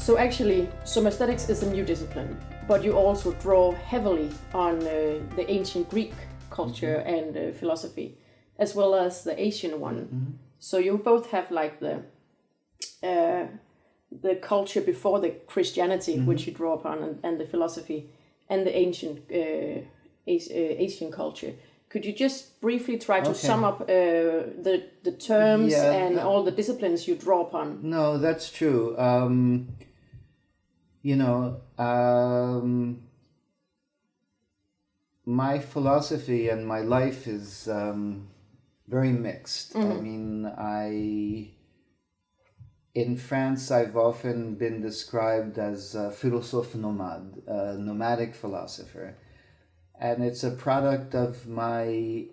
So actually, Somaesthetics is a new discipline, but you also draw heavily on the ancient Greek culture and philosophy, as well as the Asian one. So you both have like the culture before the Christianity, which you draw upon, and the philosophy, and the ancient Asian culture. Could you just briefly try to sum up the terms all the disciplines you draw upon? No, that's true. My philosophy and my life is very mixed. I mean, in France, I've often been described as a philosophe nomade, a nomadic philosopher. And it's a product of my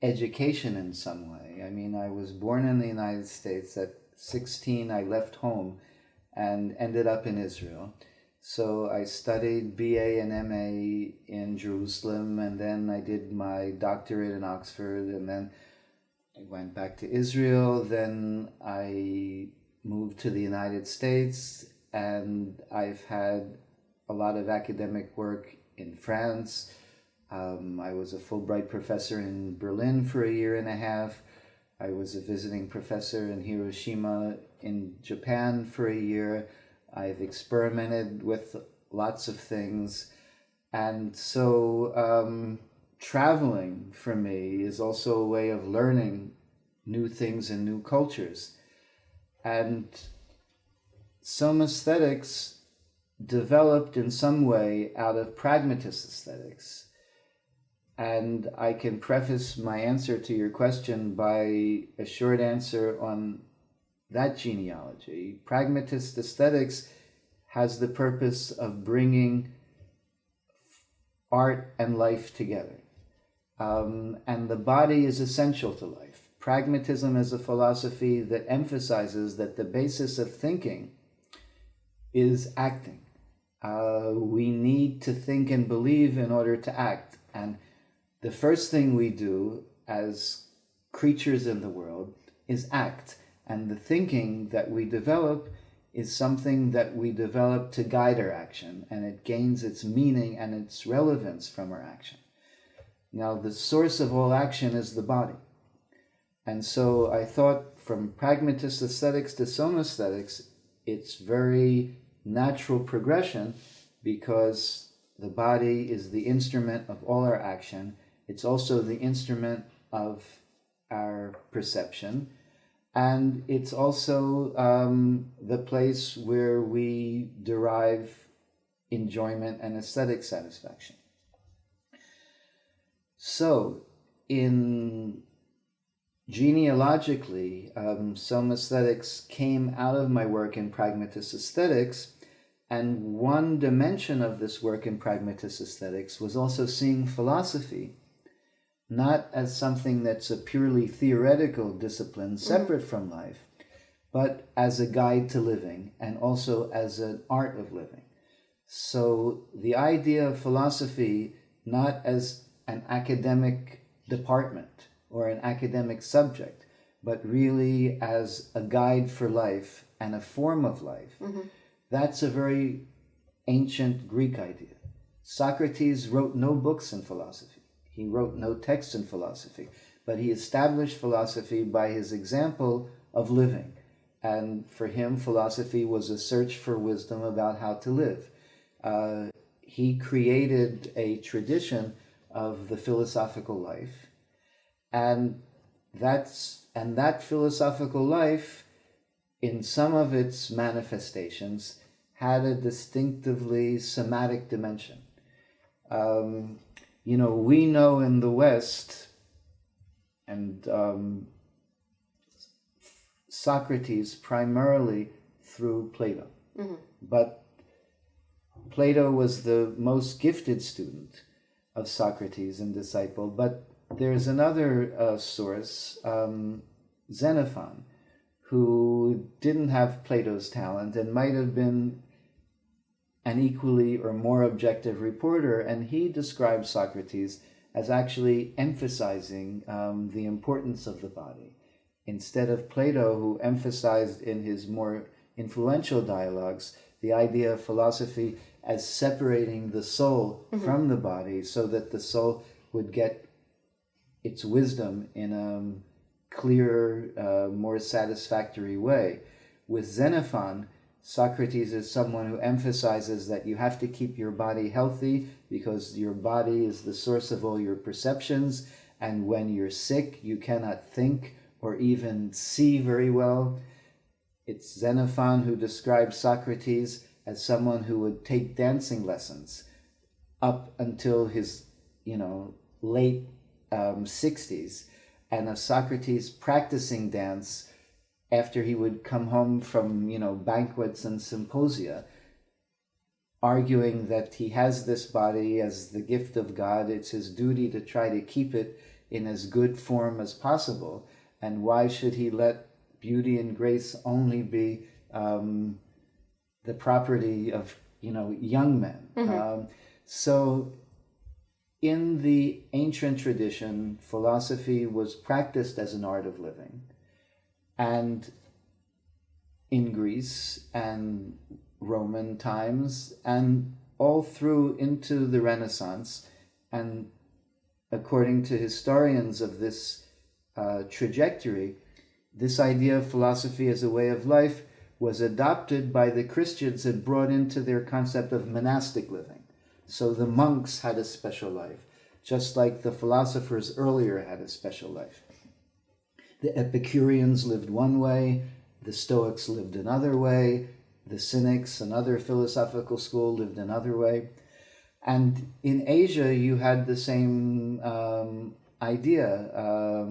education in some way. I mean, I was born in the United States. At 16, I left home and ended up in Israel. So I studied BA and MA in Jerusalem, and then I did my doctorate in Oxford, and then I went back to Israel. Then I moved to the United States, and I've had a lot of academic work in France. I was a Fulbright professor in Berlin for a year and a half. I was a visiting professor in Hiroshima in Japan for a year. I've experimented with lots of things. And so traveling for me is also a way of learning new things and new cultures. And Somaesthetics developed in some way out of pragmatist aesthetics. And I can preface my answer to your question by a short answer on that genealogy. Pragmatist aesthetics has the purpose of bringing art and life together. And the body is essential to life. Pragmatism is a philosophy that emphasizes that the basis of thinking is acting. We need to think and believe in order to act. And the first thing we do as creatures in the world is act. And the thinking that we develop is something that we develop to guide our action, and it gains its meaning and its relevance from our action. Now, the source of all action is the body. And so I thought from pragmatist aesthetics to Somaesthetics, it's very natural progression because the body is the instrument of all our action. It's also the instrument of our perception. And it's also the place where we derive enjoyment and aesthetic satisfaction. So, genealogically, Somaesthetics came out of my work in pragmatist aesthetics, and one dimension of this work in pragmatist aesthetics was also seeing philosophy not as something that's a purely theoretical discipline separate from life, but as a guide to living and also as an art of living. So the idea of philosophy not as an academic department or an academic subject, but really as a guide for life and a form of life, that's a very ancient Greek idea. Socrates wrote no books in philosophy. He wrote no texts in philosophy, but he established philosophy by his example of living. And for him, philosophy was a search for wisdom about how to live. He created a tradition of the philosophical life, and that philosophical life, in some of its manifestations, had a distinctively somatic dimension. We know in the West, and Socrates primarily through Plato. But Plato was the most gifted student of Socrates and disciple. But there's another source, Xenophon, who didn't have Plato's talent and might have been an equally or more objective reporter, and he described Socrates as actually emphasizing the importance of the body, instead of Plato, who emphasized in his more influential dialogues the idea of philosophy as separating the soul from the body so that the soul would get its wisdom in a clearer, more satisfactory way. With Xenophon, Socrates is someone who emphasizes that you have to keep your body healthy because your body is the source of all your perceptions, and when you're sick, you cannot think or even see very well. It's Xenophon who describes Socrates as someone who would take dancing lessons up until his, late 60s, and of Socrates practicing dance after he would come home from, banquets and symposia, arguing that he has this body as the gift of God. It's his duty to try to keep it in as good form as possible. And why should he let beauty and grace only be the property of, young men? So in the ancient tradition, philosophy was practiced as an art of living. And in Greece and Roman times, and all through into the Renaissance, and according to historians of this trajectory, this idea of philosophy as a way of life was adopted by the Christians and brought into their concept of monastic living. So the monks had a special life, just like the philosophers earlier had a special life. The Epicureans lived one way, the Stoics lived another way, the Cynics, another philosophical school, lived another way. And in Asia, you had the same idea.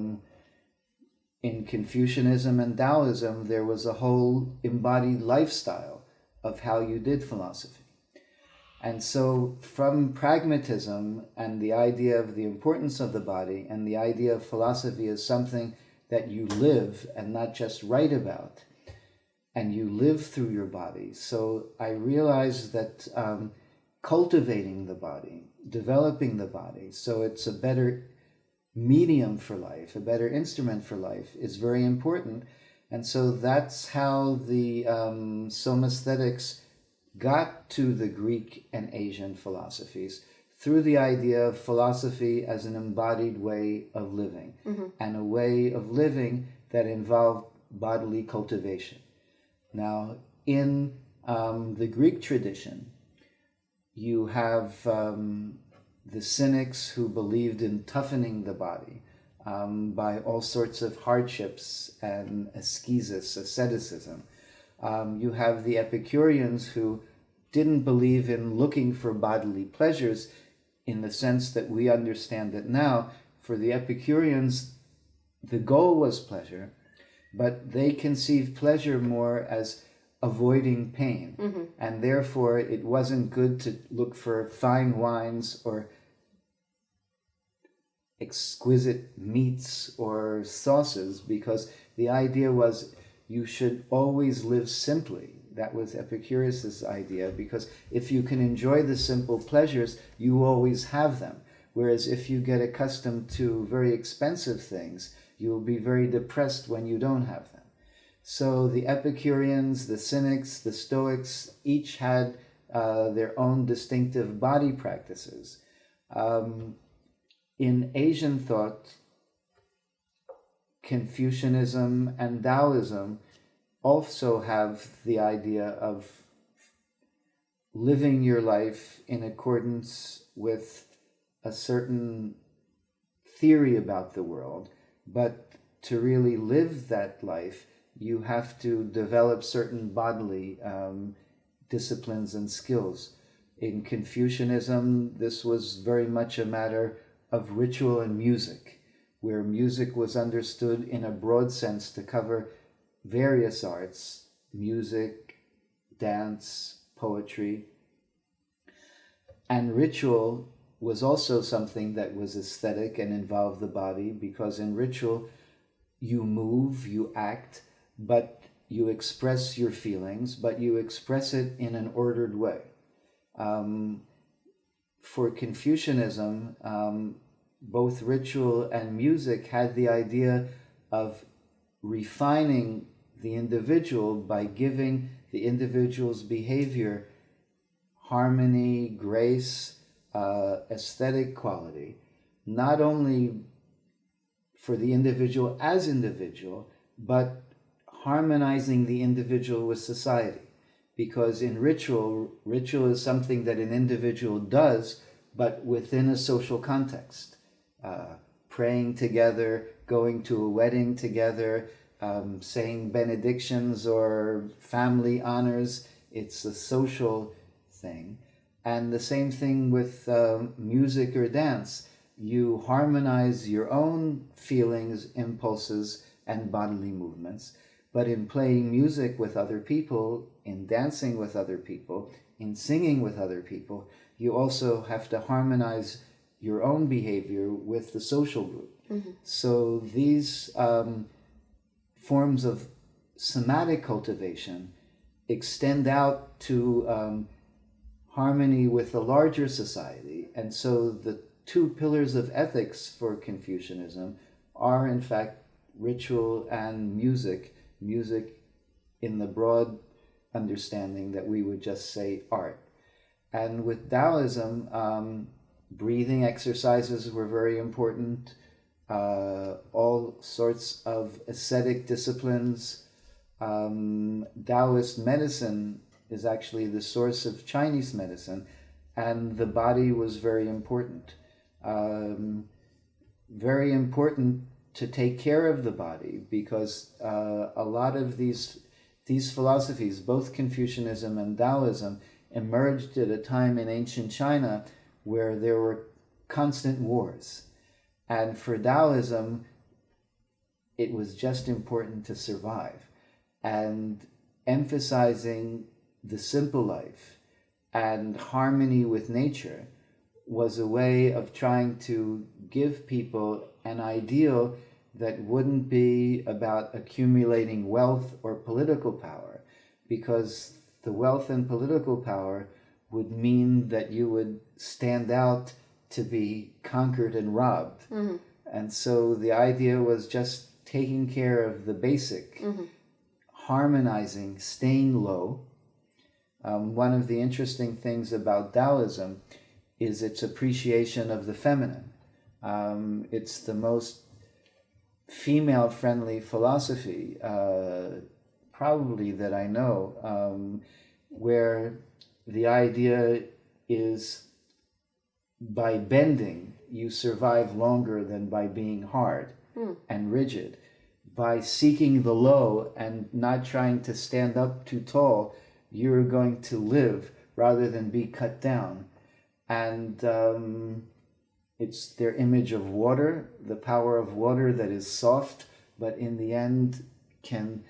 In Confucianism and Taoism, there was a whole embodied lifestyle of how you did philosophy. And so from pragmatism and the idea of the importance of the body and the idea of philosophy as something that you live and not just write about, and you live through your body. So I realized that cultivating the body, developing the body, so it's a better medium for life, a better instrument for life, is very important. And so that's how the Somaesthetics got to the Greek and Asian philosophies, through the idea of philosophy as an embodied way of living, and a way of living that involved bodily cultivation. Now, in the Greek tradition, you have the Cynics who believed in toughening the body by all sorts of hardships and asceticism. You have the Epicureans who didn't believe in looking for bodily pleasures in the sense that we understand it now. For the Epicureans, the goal was pleasure, but they conceived pleasure more as avoiding pain. And therefore, it wasn't good to look for fine wines or exquisite meats or sauces, because the idea was you should always live simply. That was Epicurus' idea, because if you can enjoy the simple pleasures, you always have them. Whereas if you get accustomed to very expensive things, you will be very depressed when you don't have them. So the Epicureans, the Cynics, the Stoics, each had their own distinctive body practices. In Asian thought, Confucianism and Taoism also have the idea of living your life in accordance with a certain theory about the world, but to really live that life, you have to develop certain bodily disciplines and skills. In Confucianism, this was very much a matter of ritual and music, where music was understood in a broad sense to cover various arts: music, dance, poetry. And ritual was also something that was aesthetic and involved the body, because in ritual you move, you act, but you express your feelings, but you express it in an ordered way. For Confucianism, both ritual and music had the idea of refining the individual by giving the individual's behavior, harmony, grace, aesthetic quality, not only for the individual as individual, but harmonizing the individual with society. Because in ritual is something that an individual does, but within a social context. Praying together, going to a wedding together, saying benedictions or family honors. It's a social thing. And the same thing with music or dance. You harmonize your own feelings, impulses, and bodily movements. But in playing music with other people, in dancing with other people, in singing with other people, you also have to harmonize your own behavior with the social group. Mm-hmm. So these forms of somatic cultivation extend out to harmony with the larger society. And so the two pillars of ethics for Confucianism are, in fact, ritual and music. Music in the broad understanding that we would just say art. And with Taoism, breathing exercises were very important. All sorts of ascetic disciplines. Taoist medicine is actually the source of Chinese medicine, and the body was very important. Very important to take care of the body, because a lot of these philosophies, both Confucianism and Taoism, emerged at a time in ancient China where there were constant wars. And for Taoism, it was just important to survive. And emphasizing the simple life and harmony with nature was a way of trying to give people an ideal that wouldn't be about accumulating wealth or political power, because the wealth and political power would mean that you would stand out to be conquered and robbed. Mm-hmm. And so the idea was just taking care of the basic, mm-hmm. harmonizing, staying low. One of the interesting things about Taoism is its appreciation of the feminine. It's the most female-friendly philosophy, probably that I know, where the idea is by bending, you survive longer than by being hard and rigid. By seeking the low and not trying to stand up too tall, you're going to live rather than be cut down. And it's their image of water, the power of water that is soft, but in the end can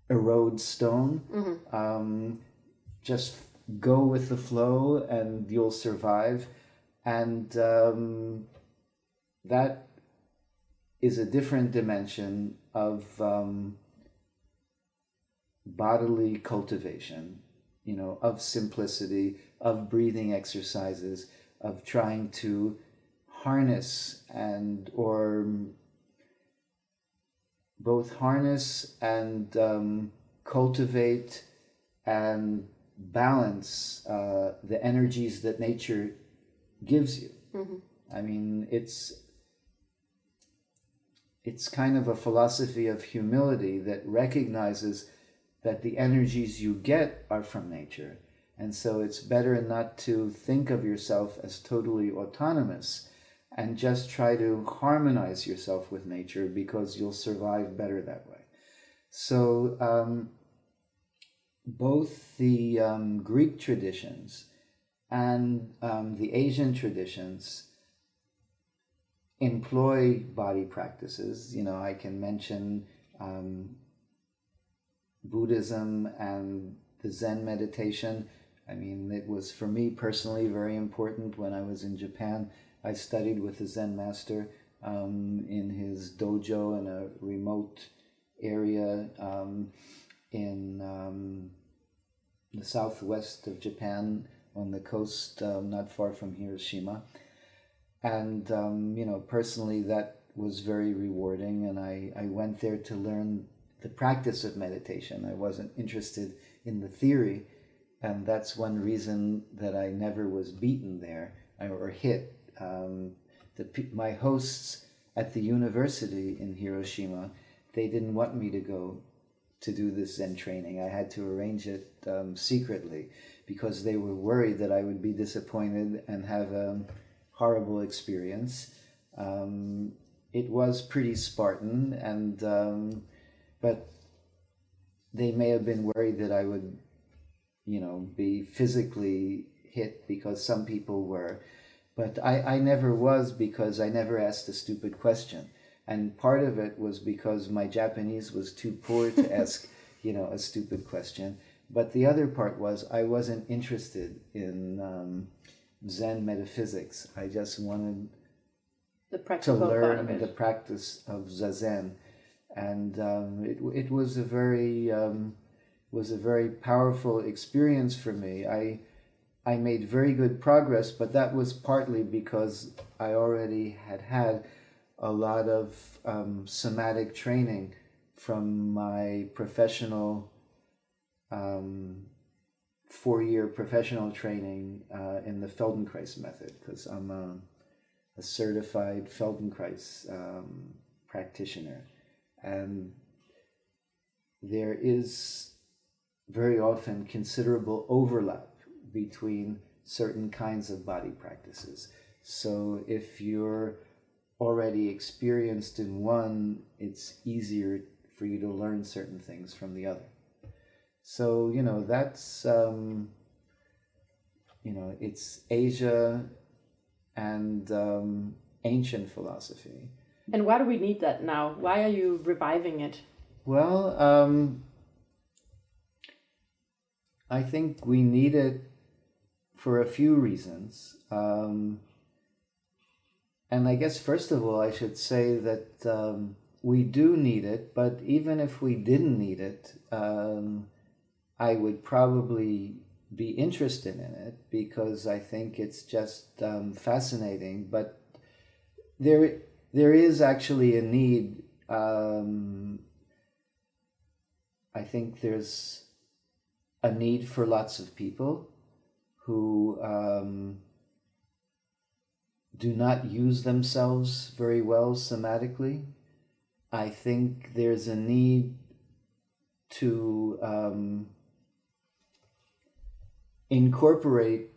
erode stone. Mm-hmm. Just go with the flow and you'll survive. And that is a different dimension of bodily cultivation, of simplicity, of breathing exercises, of trying to harness or both harness and cultivate and balance the energies that nature gives you. Mm-hmm. I mean, it's kind of a philosophy of humility that recognizes that the energies you get are from nature. And so it's better not to think of yourself as totally autonomous and just try to harmonize yourself with nature, because you'll survive better that way. So both the Greek traditions and the Asian traditions employ body practices. I can mention Buddhism and the Zen Meditation. I mean, it was, for me personally, very important. When I was in Japan, I studied with a Zen master in his dojo in a remote area in the southwest of Japan, on the coast, not far from Hiroshima. And, personally, that was very rewarding. And I went there to learn the practice of meditation. I wasn't interested in the theory, and that's one reason that I never was beaten there or hit. My hosts at the university in Hiroshima, they didn't want me to go to do this Zen training. I had to arrange it secretly because they were worried that I would be disappointed and have a horrible experience. It was pretty Spartan, and but they may have been worried that I would, be physically hit, because some people were. But I never was, because I never asked a stupid question. And part of it was because my Japanese was too poor to ask, a stupid question. But the other part was I wasn't interested in Zen metaphysics. I just wanted to learn the practice of Zazen. And it was a very powerful experience for me. I made very good progress, but that was partly because I already had a lot of somatic training from my professional 4-year professional training in the Feldenkrais method, because I'm a certified Feldenkrais practitioner. And there is very often considerable overlap between certain kinds of body practices. So if you're already experienced in one, it's easier for you to learn certain things from the other. So, that's, it's Asia and ancient philosophy. And why do we need that now? Why are you reviving it? Well, I think we need it for a few reasons. And I guess, first of all, I should say that we do need it, but even if we didn't need it, I would probably be interested in it, because I think it's just fascinating. But there is actually a need. I think there's a need for lots of people who do not use themselves very well somatically. I think there's a need to incorporate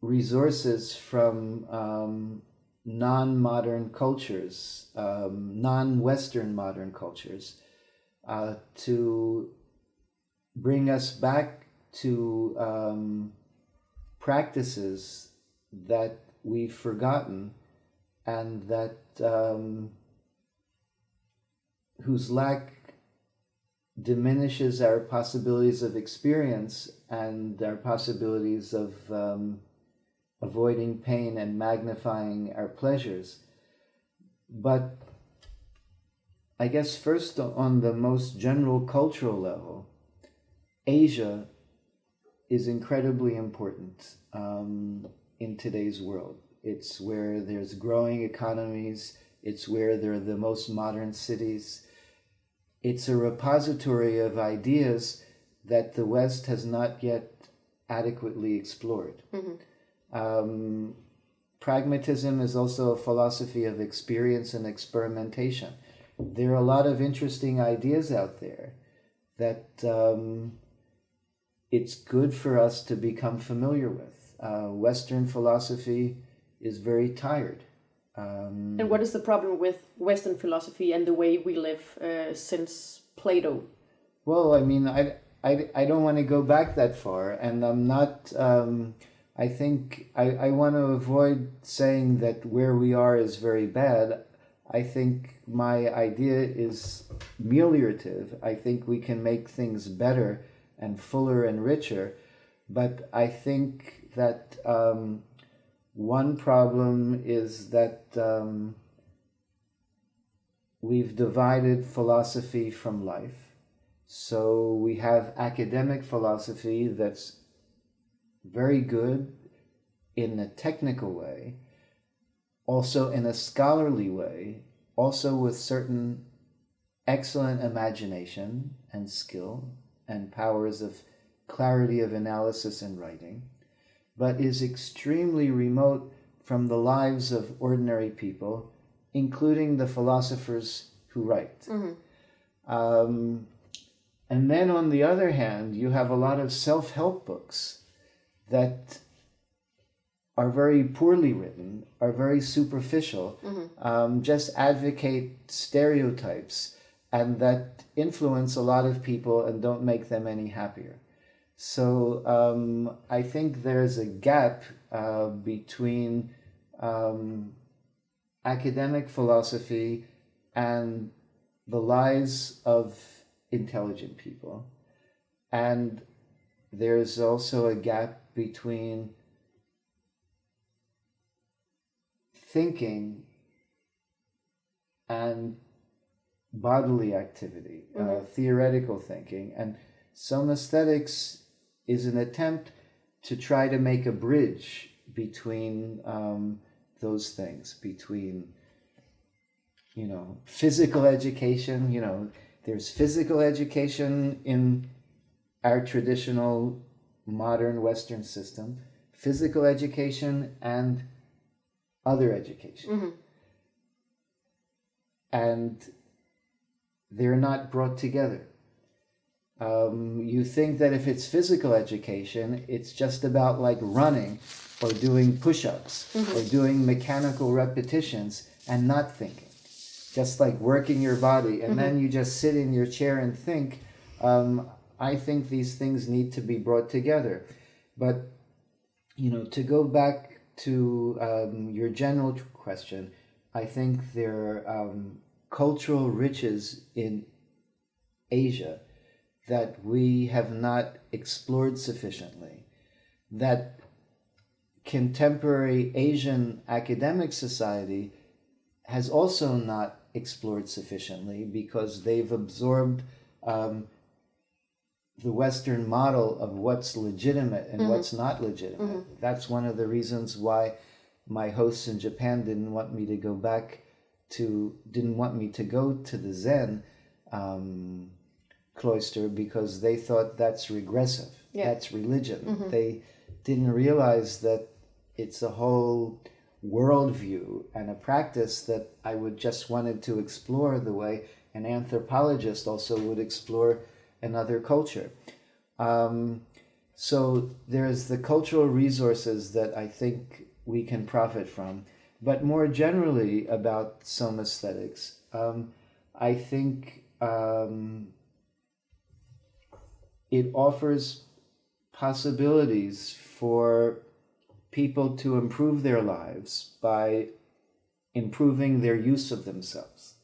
resources from non-modern cultures, non-Western modern cultures, to bring us back to practices that we've forgotten, and that whose lack diminishes our possibilities of experience and our possibilities of avoiding pain and magnifying our pleasures. But I guess first, on the most general cultural level, Asia is incredibly important in today's world. It's where there's growing economies. It's where there are the most modern cities. It's a repository of ideas that the West has not yet adequately explored. Mm-hmm. Pragmatism is also a philosophy of experience and experimentation. There are a lot of interesting ideas out there that it's good for us to become familiar with. Western philosophy is very tired. And what is the problem with Western philosophy and the way we live since Plato? Well, I mean, I don't want to go back that far, and I'm not. I think I want to avoid saying that where we are is very bad. I think my idea is ameliorative. I think we can make things better and fuller and richer, but I think that one problem is that we've divided philosophy from life. So we have academic philosophy that's very good in a technical way, also in a scholarly way, also with certain excellent imagination and skill and powers of clarity of analysis and writing, but is extremely remote from the lives of ordinary people, including the philosophers who write. And then on the other hand, you have a lot of self-help books that are very poorly written, are very superficial, just advocate stereotypes, and that influence a lot of people and don't make them any happier. So I think there's a gap between academic philosophy and the lives of intelligent people. And there's also a gap between thinking and bodily activity, theoretical thinking. And Somaesthetics is an attempt to try to make a bridge between those things, between, physical education, there's physical education in our traditional modern Western system, physical education and other education. And they're not brought together. You think that if it's physical education, it's just about like running or doing push-ups or doing mechanical repetitions and not thinking. Just like working your body, and then you just sit in your chair and think. I think these things need to be brought together. But, to go back to your general question, I think there are cultural riches in Asia that we have not explored sufficiently, that contemporary Asian academic society has also not explored sufficiently because they've absorbed the Western model of what's legitimate and what's not legitimate. That's one of the reasons why my hosts in Japan didn't want me to go to the Zen cloister, because they thought that's regressive, that's religion. They didn't realize that it's a whole worldview and a practice that I would just wanted to explore the way an anthropologist also would explore another culture. So there's the cultural resources that I think we can profit from. But more generally about Somaesthetics, I think it offers possibilities for people to improve their lives by improving their use of themselves.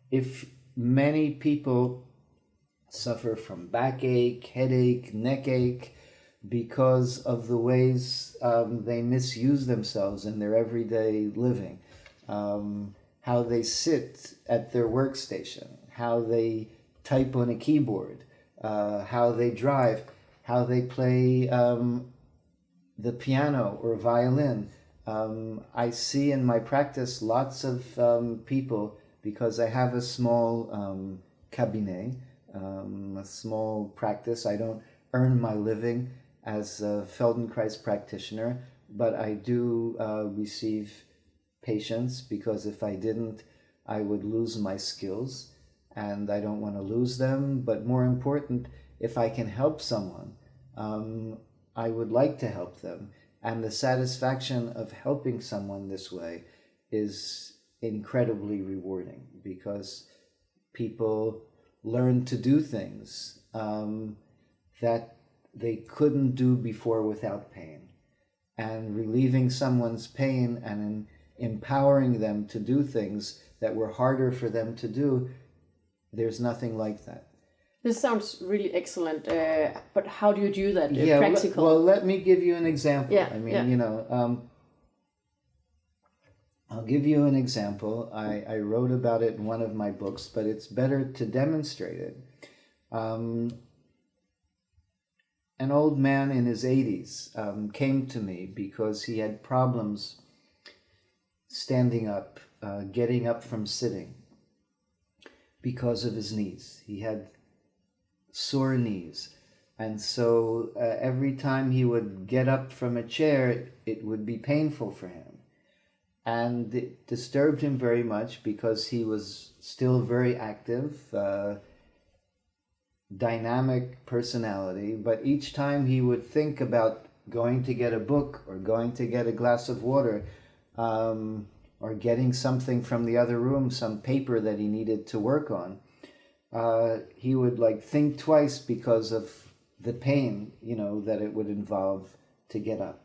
If many people suffer from backache, headache, neck ache, because of the ways they misuse themselves in their everyday living, how they sit at their workstation, how they type on a keyboard, how they drive, how they play the piano or violin. I see in my practice lots of people, because I have a small cabinet, a small practice. I don't earn my living as a Feldenkrais practitioner, but I do receive patients, because if I didn't, I would lose my skills, and I don't want to lose them. But more important, if I can help someone, I would like to help them. And the satisfaction of helping someone this way is incredibly rewarding, because people learn to do things that they couldn't do before without pain. And relieving someone's pain and empowering them to do things that were harder for them to do, there's nothing like that. This sounds really excellent, but how do you do that practical? Well, let me give you an example. I'll give you an example. I wrote about it in one of my books, but it's better to demonstrate it. An old man in his 80s came to me because he had problems standing up, getting up from sitting. because of his knees. He had sore knees. And so every time he would get up from a chair, it would be painful for him. And it disturbed him very much because he was still very active, dynamic personality. But each time he would think about going to get a book or going to get a glass of water, or getting something from the other room, some paper that he needed to work on, he would like think twice because of the pain, that it would involve to get up,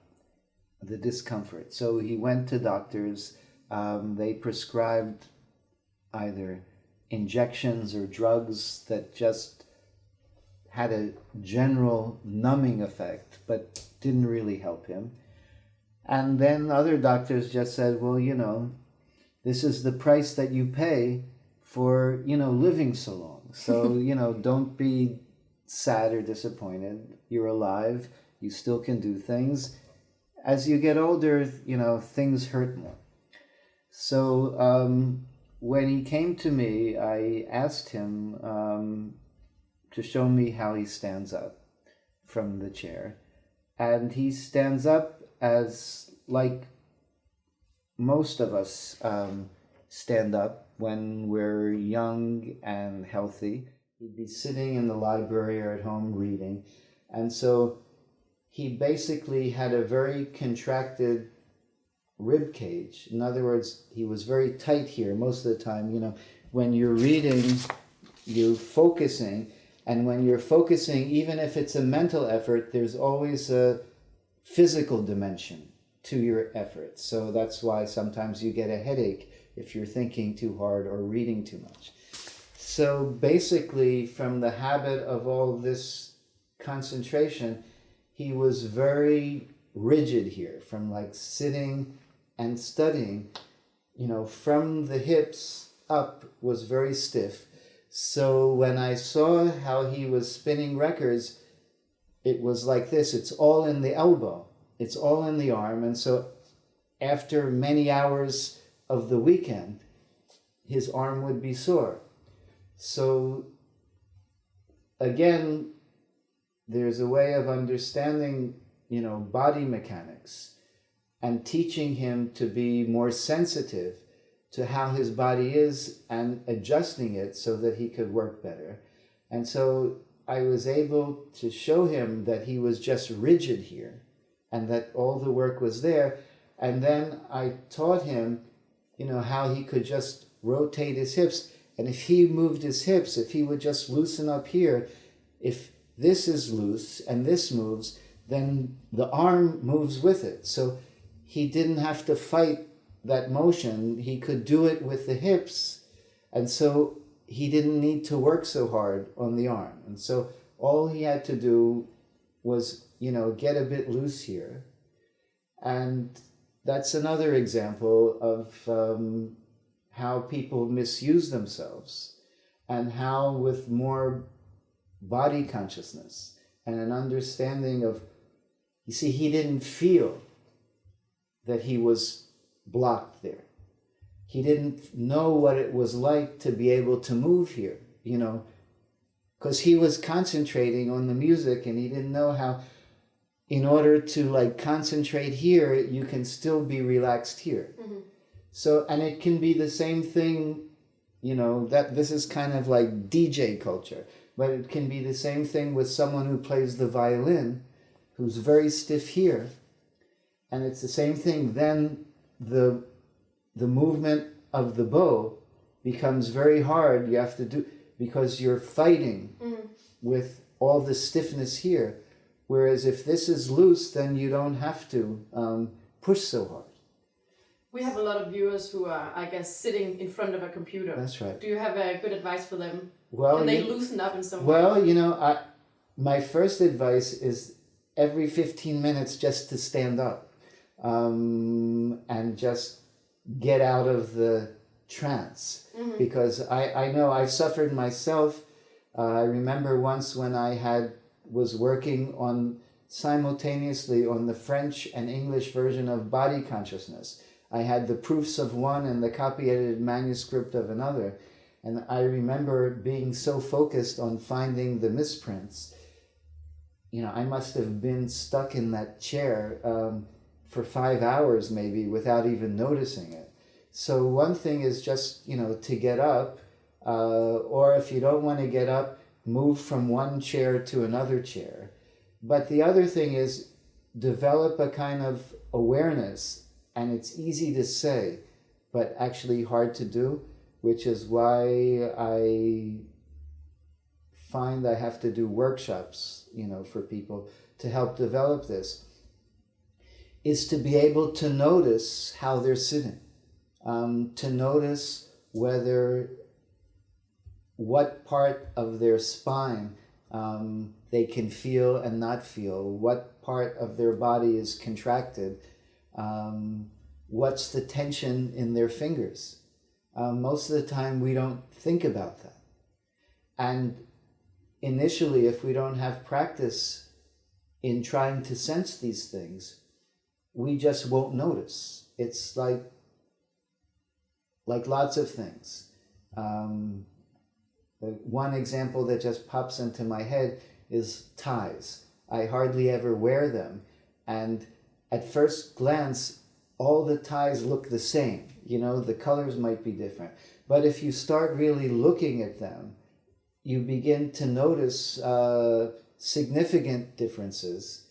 the discomfort. So he went to doctors. They prescribed either injections or drugs that just had a general numbing effect, but didn't really help him. And then other doctors just said, well, this is the price that you pay for, living so long. So, don't be sad or disappointed. You're alive. You still can do things. As you get older, things hurt more. So when he came to me, I asked him to show me how he stands up from the chair. And he stands up as like most of us stand up when we're young and healthy. He'd be sitting in the library or at home reading. And so he basically had a very contracted rib cage. In other words, he was very tight here most of the time. When you're reading, you're focusing. And when you're focusing, even if it's a mental effort, there's always a physical dimension to your effort. So that's why sometimes you get a headache if you're thinking too hard or reading too much. So basically, from the habit of all this concentration, he was very rigid here, from like sitting and studying, from the hips up was very stiff. So when I saw how he was spinning records, it was like this. It's all in the elbow. It's all in the arm. And so after many hours of the weekend, his arm would be sore. So again, there's a way of understanding, body mechanics and teaching him to be more sensitive to how his body is and adjusting it so that he could work better. And so I was able to show him that he was just rigid here and that all the work was there. And then I taught him, how he could just rotate his hips. And if he moved his hips, if he would just loosen up here, if this is loose and this moves, then the arm moves with it. So he didn't have to fight that motion. He could do it with the hips. And so he didn't need to work so hard on the arm. And so all he had to do was, get a bit loose here. And that's another example of how people misuse themselves, and how with more body consciousness and an understanding of, he didn't feel that he was blocked there. He didn't know what it was like to be able to move here, because he was concentrating on the music, and he didn't know how, in order to concentrate here, you can still be relaxed here. Mm-hmm. So, and it can be the same thing, that this is kind of like DJ culture, but it can be the same thing with someone who plays the violin, who's very stiff here. And it's the same thing. Then the movement of the bow becomes very hard. You have to do, because you're fighting with all the stiffness here. Whereas if this is loose, then you don't have to push so hard. We have a lot of viewers who are, I guess, sitting in front of a computer. That's right. Do you have a good advice for them? Well, can they loosen up in some way? My first advice is every 15 minutes just to stand up and just get out of the trance. Mm-hmm. Because I know I've suffered myself. I remember once when I was working simultaneously on the French and English version of Body Consciousness. I had the proofs of one and the copy edited manuscript of another. And I remember being so focused on finding the misprints. I must have been stuck in that chair for 5 hours maybe without even noticing it. So one thing is just, to get up, or if you don't want to get up, move from one chair to another chair. But the other thing is develop a kind of awareness, and it's easy to say, but actually hard to do, which is why I find I have to do workshops, for people to help develop this, is to be able to notice how they're sitting, to notice what part of their spine they can feel and not feel, what part of their body is contracted, what's the tension in their fingers. Most of the time we don't think about that. And initially, if we don't have practice in trying to sense these things, we just won't notice. It's like lots of things. One example that just pops into my head is ties. I hardly ever wear them. And at first glance, all the ties look the same. The colors might be different. But if you start really looking at them, you begin to notice significant differences.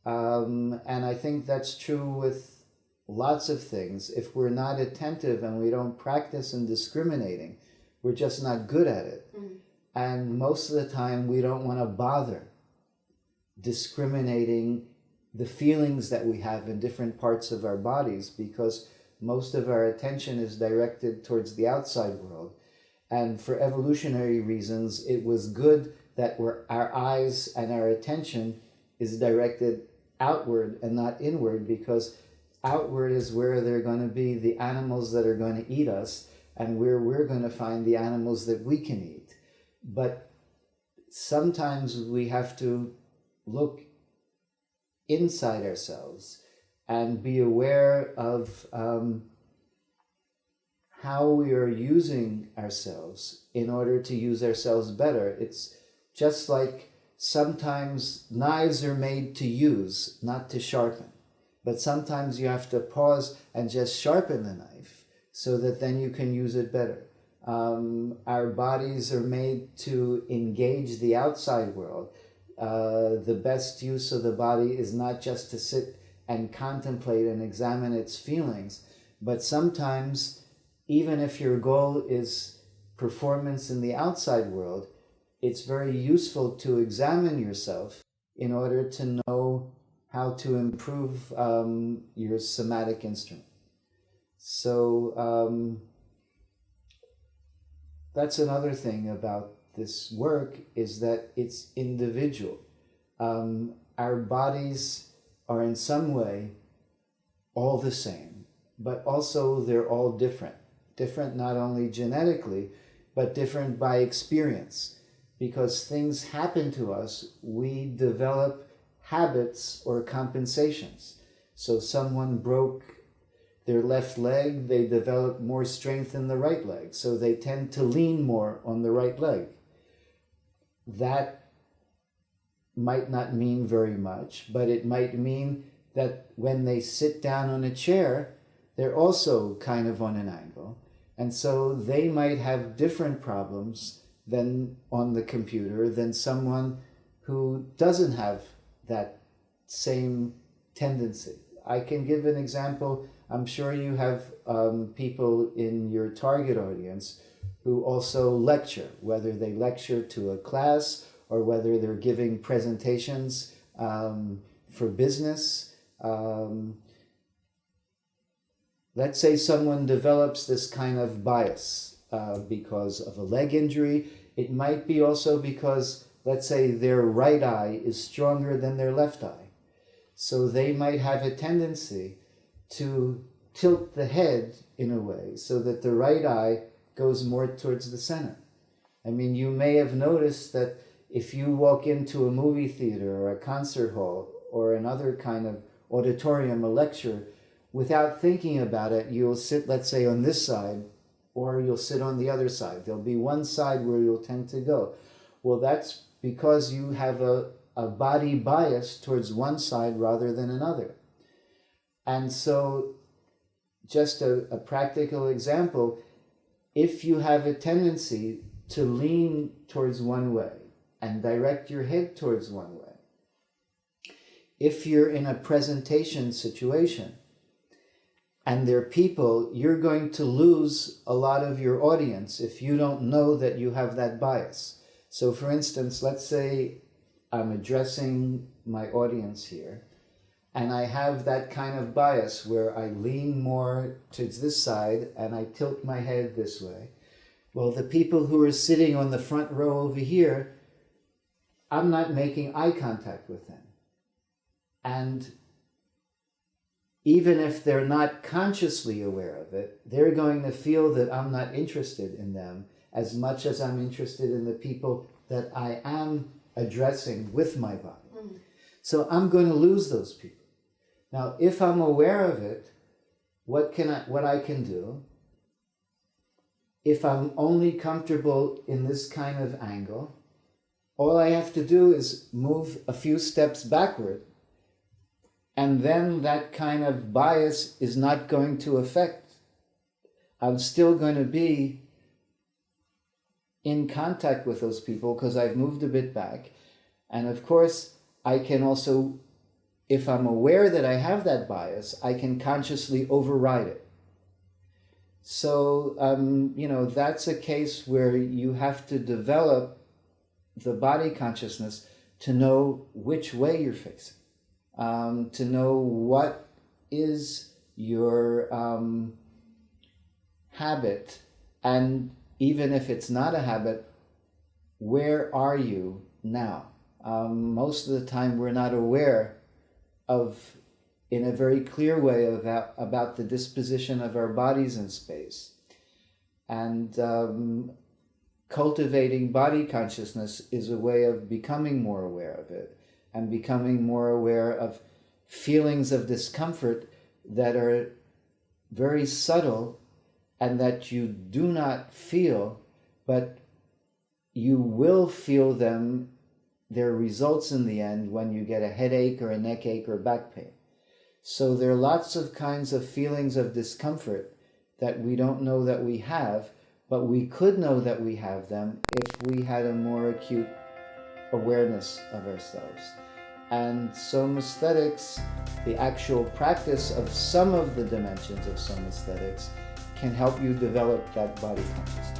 And I think that's true with lots of things. If we're not attentive and we don't practice in discriminating, we're just not good at it. Mm-hmm. And most of the time we don't want to bother discriminating the feelings that we have in different parts of our bodies, because most of our attention is directed towards the outside world. And for evolutionary reasons, it was good that our eyes and our attention is directed outward and not inward, because outward is where there are going to be the animals that are going to eat us, and where we're going to find the animals that we can eat. But sometimes we have to look inside ourselves and be aware of how we are using ourselves in order to use ourselves better. It's just like sometimes knives are made to use, not to sharpen. But sometimes you have to pause and just sharpen the knife so that then you can use it better. Our bodies are made to engage the outside world. The best use of the body is not just to sit and contemplate and examine its feelings, but sometimes, even if your goal is performance in the outside world, it's very useful to examine yourself in order to know how to improve your somatic instrument. So that's another thing about this work, is that it's individual. Our bodies are in some way all the same, but also they're all different. Different not only genetically, but different by experience. Because things happen to us, we develop habits or compensations. So someone broke their left leg, they develop more strength in the right leg. So they tend to lean more on the right leg. That might not mean very much, but it might mean that when they sit down on a chair, they're also kind of on an angle. And so they might have different problems than on the computer than someone who doesn't have that same tendency. I can give an example. I'm sure you have people in your target audience who also lecture, whether they lecture to a class or whether they're giving presentations for business. Let's say someone develops this kind of bias because of a leg injury. It might be also because, let's say, their right eye is stronger than their left eye. So they might have a tendency to tilt the head in a way so that the right eye goes more towards the center. I mean, you may have noticed that if you walk into a movie theater or a concert hall or another kind of auditorium, a lecture, without thinking about it, you'll sit, let's say, on this side, or you'll sit on the other side. There'll be one side where you'll tend to go. Well, that's because you have a body bias towards one side rather than another. And so, just a practical example, if you have a tendency to lean towards one way and direct your head towards one way, if you're in a presentation situation and there are people, you're going to lose a lot of your audience if you don't know that you have that bias. So for instance, let's say I'm addressing my audience here, and I have that kind of bias where I lean more towards this side and I tilt my head this way. Well, the people who are sitting on the front row over here, I'm not making eye contact with them. And even if they're not consciously aware of it, they're going to feel that I'm not interested in them as much as I'm interested in the people that I am addressing with my body. Mm. So I'm going to lose those people. Now, if I'm aware of it, what I can do, if I'm only comfortable in this kind of angle, all I have to do is move a few steps backward, and then that kind of bias is not going to affect. I'm still going to be in contact with those people because I've moved a bit back. And of course, I can also, if I'm aware that I have that bias, I can consciously override it. So, that's a case where you have to develop the body consciousness to know which way you're facing. To know what is your habit, and even if it's not a habit, where are you now? Most of the time we're not aware of, in a very clear way, about the disposition of our bodies in space. And cultivating body consciousness is a way of becoming more aware of it, and becoming more aware of feelings of discomfort that are very subtle and that you do not feel, but you will feel them, their results in the end, when you get a headache or a neck ache or back pain. So there are lots of kinds of feelings of discomfort that we don't know that we have, but we could know that we have them if we had a more acute awareness of ourselves. And Somaesthetics, the actual practice of some of the dimensions of Somaesthetics, can help you develop that body consciousness.